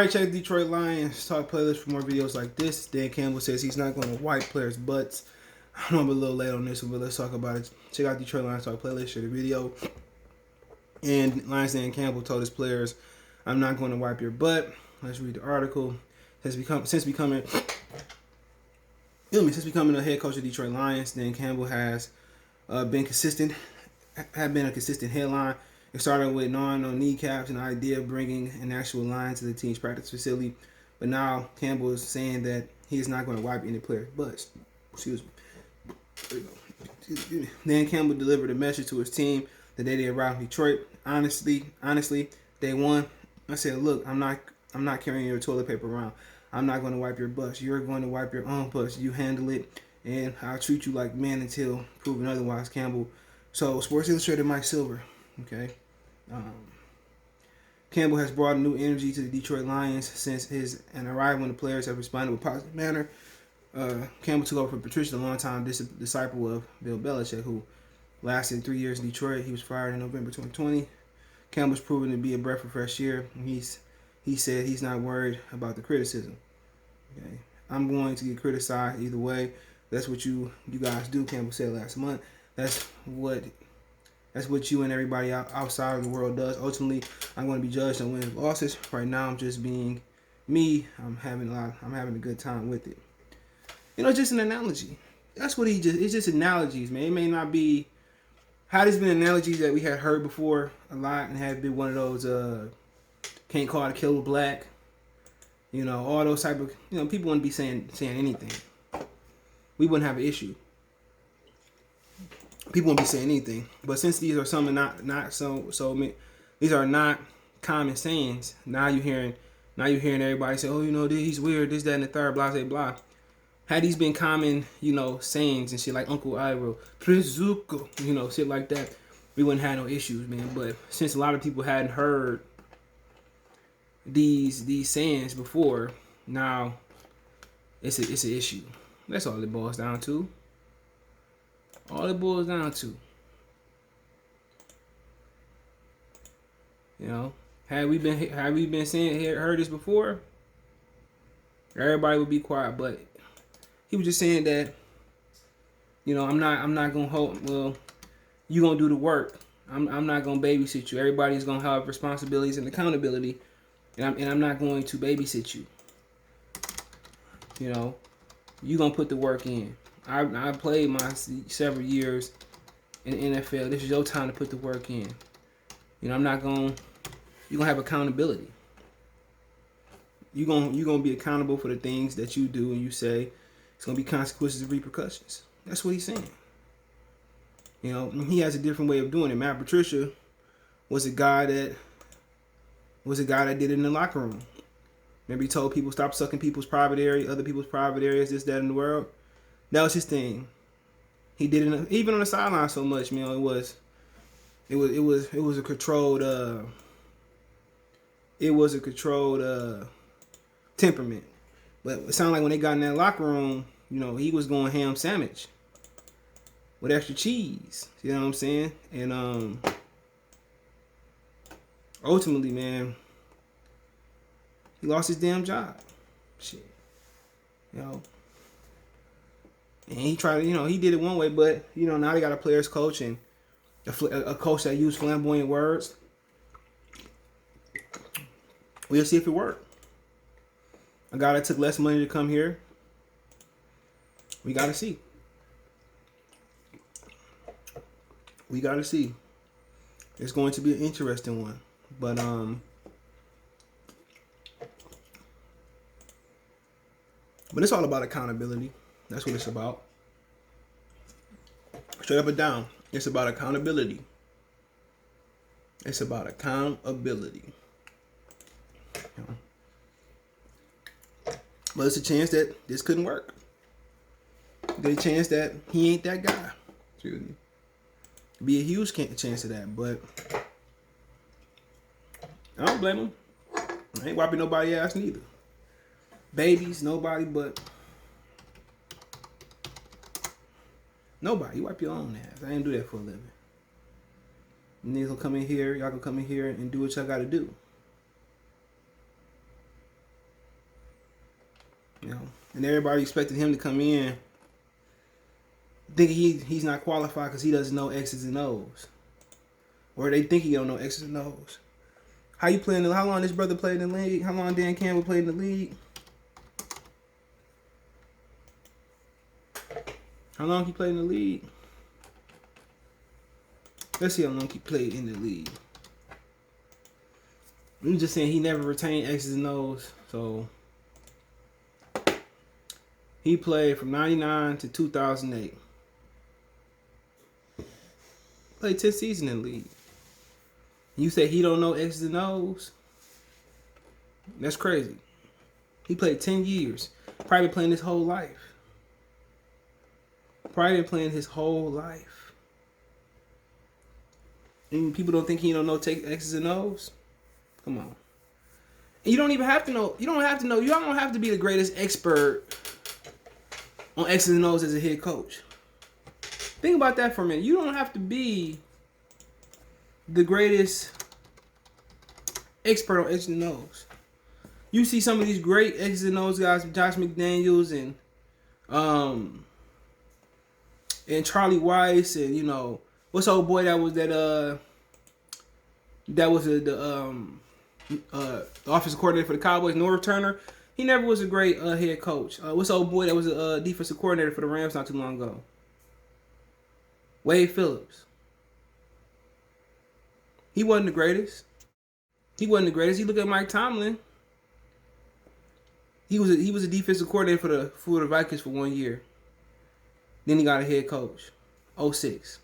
Alright, check the Detroit Lions talk playlist for more videos like this. Dan Campbell says he's not going to wipe players' butts. I know I'm a little late on this one, but let's talk about it. Check out Detroit Lions talk playlist, share the video. And Lions Dan Campbell told his players, I'm not going to wipe your butt. Let's read the article. Since becoming a head coach of Detroit Lions, Dan Campbell has been a consistent headline. It started with no kneecaps and the idea of bringing an actual line to the team's practice facility. But now Campbell is saying that he is not going to wipe any players' butts. Excuse me. There you go. Dan Campbell delivered a message to his team the day they arrived in Detroit. Honestly, day one, I said, look, I'm not carrying your toilet paper around. I'm not going to wipe your butts. You're going to wipe your own butts. You handle it, and I'll treat you like man until proven otherwise, Campbell. So, Sports Illustrated Mike Silver, okay? Campbell has brought a new energy to the Detroit Lions since his arrival, and the players have responded with a positive manner. Campbell took over from Patricia, a longtime disciple of Bill Belichick, who lasted 3 years in Detroit. He was fired in November 2020. Campbell's proven to be a breath of fresh air. He said he's not worried about the criticism. Okay, I'm going to get criticized either way. That's what you guys do, Campbell said last month. That's what you and everybody outside of the world does. Ultimately, I'm going to be judged on wins and losses. Right now, I'm just being me. I'm having a good time with it. You know, just an analogy. That's what it's just analogies, man. It may not be. There's been analogies that we had heard before a lot and have been one of those can't call it a killer black. You know, all those type of, people wouldn't be saying anything. We wouldn't have an issue. People won't be saying anything. But since these are some not so these are not common sayings, now you're hearing everybody say, oh, he's weird, this, that, and the third, blah, blah, blah. Had these been common, sayings and shit like Uncle Iro, Prince Zuko, shit like that, we wouldn't have no issues, man. But since a lot of people hadn't heard these sayings before, now it's an issue. That's all it boils down to. All it boils down to. Had we been heard this before, everybody would be quiet. But he was just saying that, I'm not gonna hold. Well, you gonna do the work. I'm not gonna babysit you. Everybody's gonna have responsibilities and accountability, and I'm not going to babysit you. You gonna put the work in. I played my several years in the NFL. This is your time to put the work in. You're gonna have accountability. You're gonna be accountable for the things that you do and you say. It's gonna be consequences and repercussions. That's what he's saying. He has a different way of doing it. Matt Patricia was a guy that did it in the locker room. Remember, he told people stop sucking people's private area, other people's private areas, this, that, in the world. That was his thing. He did it even on the sideline so much, man. It was a controlled temperament. But it sounded like when they got in that locker room, he was going ham sandwich with extra cheese. You know what I'm saying? And ultimately, man, he lost his damn job. Shit. And he tried to, he did it one way, but, now they got a players coach and a coach that used flamboyant words. We'll see if it worked. A guy that took less money to come here. We got to see. We got to see. It's going to be an interesting one. But, it's all about accountability. That's what it's about. Straight up and down. It's about accountability. It's about accountability. But it's a chance that this couldn't work. There's a chance that he ain't that guy. Excuse me. Be a huge chance of that, but I don't blame him. I ain't wiping nobody's ass neither. Babies, nobody, but nobody. You wipe your own ass. I ain't do that for a living. Niggas will come in here, y'all can come in here and do what y'all gotta do. You know, and everybody expected him to come in thinking he's not qualified because he doesn't know X's and O's, or they think he don't know X's and O's. How long this brother played in the league? How long Dan Campbell played in the league? How long he played in the league? Let's see how long he played in the league. I'm just saying he never retained X's and O's. So he played from 99 to 2008. Played 10 seasons in the league. You say he don't know X's and O's? That's crazy. He played 10 years. Probably been playing his whole life. And people don't think he don't know take X's and O's? Come on. And you don't even have to know. You don't have to know. You don't have to be the greatest expert on X's and O's as a head coach. Think about that for a minute. You don't have to be the greatest expert on X's and O's. You see some of these great X's and O's guys, Josh McDaniels and Charlie Weiss, and you know what's the old boy that was the offensive coordinator for the Cowboys, Norv Turner. He never was a great head coach. What's the old boy that was a defensive coordinator for the Rams not too long ago? Wade Phillips. He wasn't the greatest. You look at Mike Tomlin. He was a defensive coordinator for the Vikings for 1 year. Then he got a head coach. 06.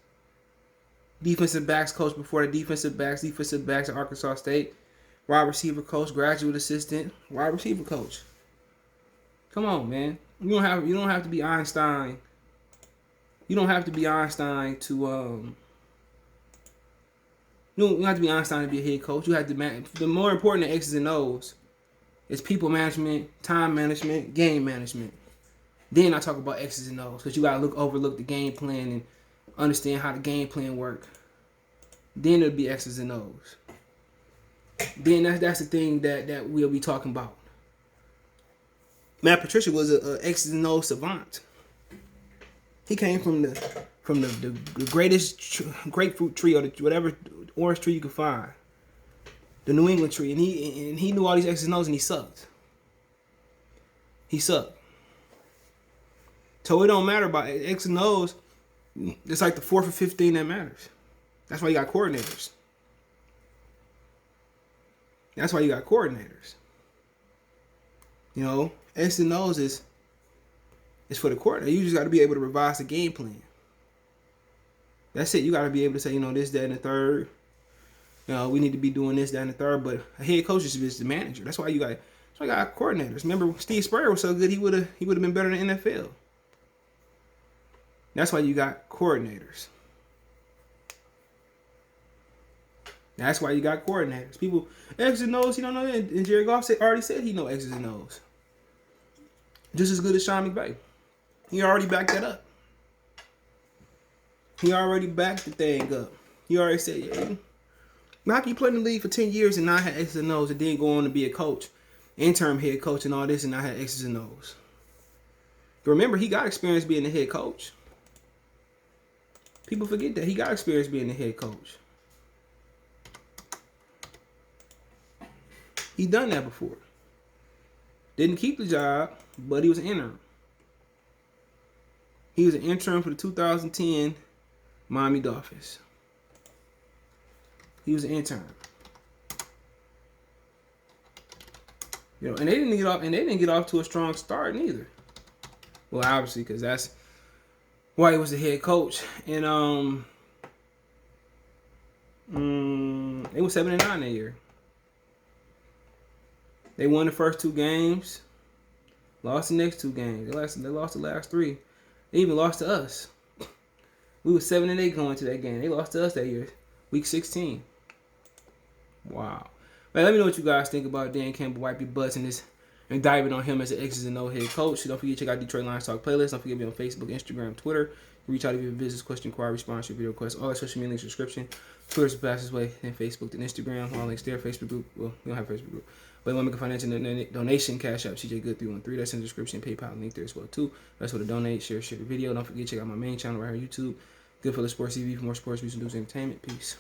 Defensive backs coach before the defensive backs at Arkansas State. Wide receiver coach, graduate assistant, wide receiver coach. Come on, man. You don't have to be Einstein. You don't have to be Einstein to you don't have to be Einstein to be a head coach. You have to the more important than X's and O's is people management, time management, game management. Then I talk about X's and O's because you gotta overlook the game plan and understand how the game plan work. Then it'll be X's and O's. Then that's the thing that we'll be talking about. Matt Patricia was a X's and O's savant. He came from the greatest grapefruit tree or whatever orange tree you could find, the New England tree, and he knew all these X's and O's and he sucked. So it don't matter about X's and O's. It's like the 4th or 5th thing that matters. That's why you got coordinators. You know, X's and O's is for the coordinator. You just got to be able to revise the game plan. That's it. You got to be able to say, you know, this, that, and the third. You know, we need to be doing this, that, and the third. But a head coach is just the manager. That's why you got coordinators. Remember, Steve Spurrier was so good, he would have been better than the NFL. That's why you got coordinators. People, X's and O's, he don't know. And Jared Goff already said he know X's and O's. Just as good as Sean McVay. He already backed that up. He already backed the thing up. He already said, yeah. How can you play in the league for 10 years and not have X's and O's and then go on to be a coach, interim head coach and all this and not have X's and O's? Remember, he got experience being the head coach. People forget that. He got experience being the head coach. He done that before. Didn't keep the job, but he was an interim. He was an interim for the 2010 Miami Dolphins. He was an intern. You know, and they didn't get off to a strong start neither. Well, obviously, because that's why he was the head coach. And it was 7-9 that year. They won the first 2 games, lost the next 2 games. They lost the last 3. They even lost to us. We were 7-8 going to that game. They lost to us that year, week 16. Wow. Man, let me know what you guys think about Dan Campbell wipe your butts and this indictment on him as an X's and O head coach. Don't forget to check out Detroit Lions Talk playlist. Don't forget to be on Facebook, Instagram, Twitter. Reach out if you have a business question, inquiry, response, your video request. All our social media links, description. Twitter's the fastest way, then Facebook, then Instagram. All links there. Facebook group. Well, we don't have a Facebook group. But you want to make a financial donation, Cash App, CJ Good 313. That's in the description. PayPal link there as well too. That's where to donate, share the video. Don't forget, check out my main channel right here on YouTube. Good for the Sports TV for more sports, news, and entertainment. Peace.